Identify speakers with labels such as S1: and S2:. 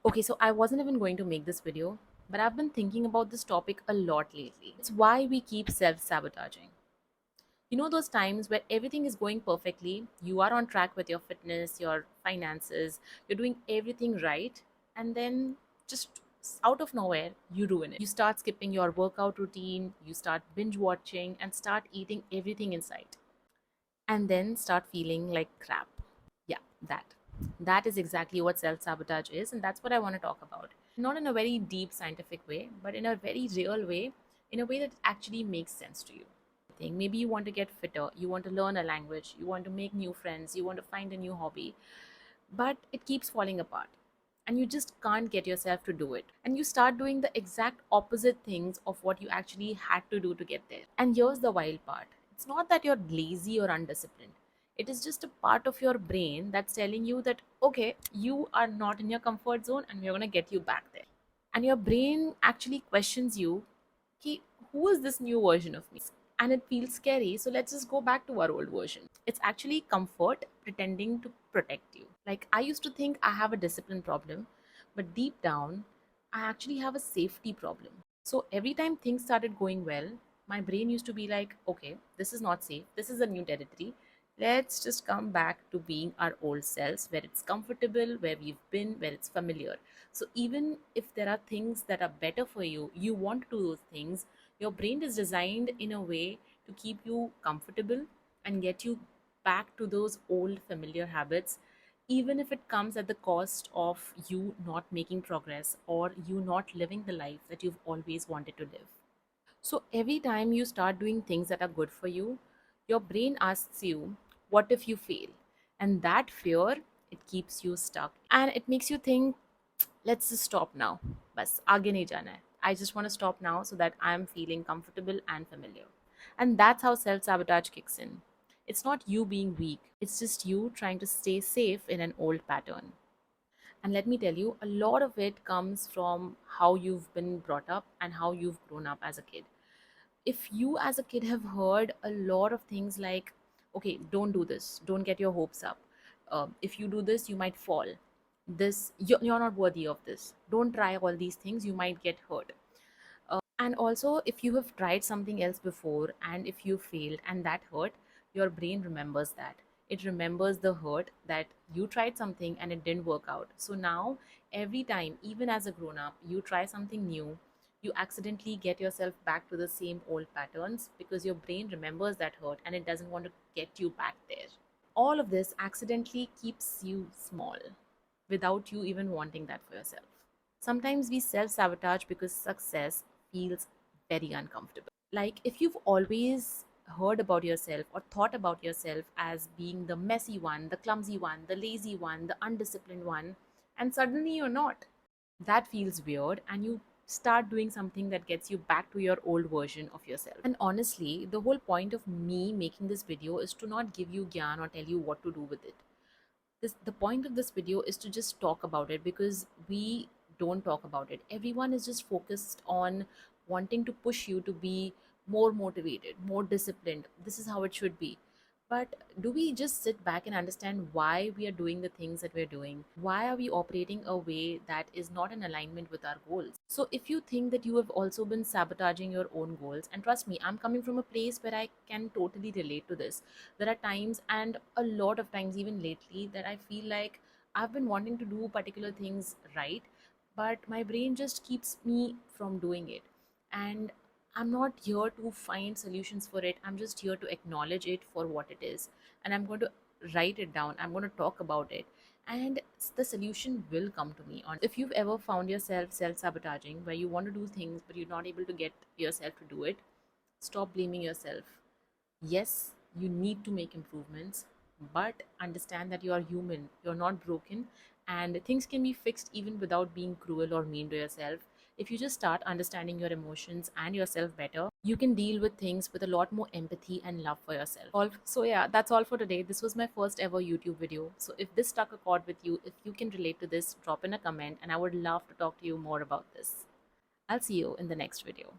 S1: Okay, so I wasn't even going to make this video, but I've been thinking about this topic a lot lately. It's why we keep self sabotaging. You know, those times where everything is going perfectly, you are on track with your fitness, your finances, you're doing everything right, and then just out of nowhere, you ruin it. You start skipping your workout routine, you start binge watching, and start eating everything in sight, and then start feeling like crap. Yeah, that. That is exactly what self sabotage is, and that's what I want to talk about. Not in a very deep scientific way, but in a very real way, in a way that actually makes sense to you. Maybe you want to get fitter, you want to learn a language, you want to make new friends, you want to find a new hobby, but it keeps falling apart. And you just can't get yourself to do it. And you start doing the exact opposite things of what you actually had to do to get there. And here's the wild part, it's not that you're lazy or undisciplined. It is just a part of your brain that's telling you that, okay, you are not in your comfort zone and we're going to get you back there. And your brain actually questions you, "Ki, who is this new version of me?" And it feels scary, so let's just go back to our old version. It's actually comfort pretending to protect you. Like, I used to think I have a discipline problem, but deep down, I actually have a safety problem. So every time things started going well, my brain used to be like, okay, this is not safe, this is a new territory. Let's just come back to being our old selves where it's comfortable, where we've been, where it's familiar. So even if there are things that are better for you, you want to do those things. Your brain is designed in a way to keep you comfortable and get you back to those old familiar habits, even if it comes at the cost of you not making progress or you not living the life that you've always wanted to live. So every time you start doing things that are good for you, your brain asks you, what if you fail? And that fear, it keeps you stuck. And it makes you think, let's just stop now. Bas, aage nahi jana hai. I just want to stop now so that I'm feeling comfortable and familiar. And that's how self sabotage kicks in. It's not you being weak, it's just you trying to stay safe in an old pattern. And let me tell you, a lot of it comes from how you've been brought up and how you've grown up as a kid. If you as a kid have heard a lot of things like, okay, don't do this, don't get your hopes up, if you do this you might fall, this you're not worthy of this, don't try all these things, you might get hurt. And also, if you have tried something else before and if you failed and that hurt, your brain remembers that. It remembers the hurt that you tried something and it didn't work out. So now, every time, even as a grown up, you try something new, you accidentally get yourself back to the same old patterns because your brain remembers that hurt and it doesn't want to get you back there. All of this accidentally keeps you small without you even wanting that for yourself. Sometimes we self sabotage because success feels very uncomfortable. Like, if you've always heard about yourself or thought about yourself as being the messy one, the clumsy one, the lazy one, the undisciplined one, and suddenly you're not, that feels weird, and you start doing something that gets you back to your old version of yourself. And honestly, the whole point of me making this video is to not give you gyan or tell you what to do with it. The point of this video is to just talk about it because we don't talk about it. Everyone is just focused on wanting to push you to be more motivated, more disciplined. This is how it should be. But do we just sit back and understand why we are doing the things that we're doing? Why are we operating a way that is not in alignment with our goals? So, if you think that you have also been sabotaging your own goals, and trust me, I'm coming from a place where I can totally relate to this. There are times, and a lot of times, even lately, that I feel like I've been wanting to do particular things right, but my brain just keeps me from doing it. And I'm not here to find solutions for it. I'm just here to acknowledge it for what it is. And I'm going to write it down. I'm going to talk about it. And the solution will come to me. On if you've ever found yourself self sabotaging, where you want to do things but you're not able to get yourself to do it, stop blaming yourself. Yes, you need to make improvements, but understand that you are human, you're not broken, and things can be fixed even without being cruel or mean to yourself. If you just start understanding your emotions and yourself better, you can deal with things with a lot more empathy and love for yourself. So, yeah, that's all for today. This was my first ever YouTube video. So, if this struck a chord with you, if you can relate to this, drop in a comment, and I would love to talk to you more about this. I'll see you in the next video.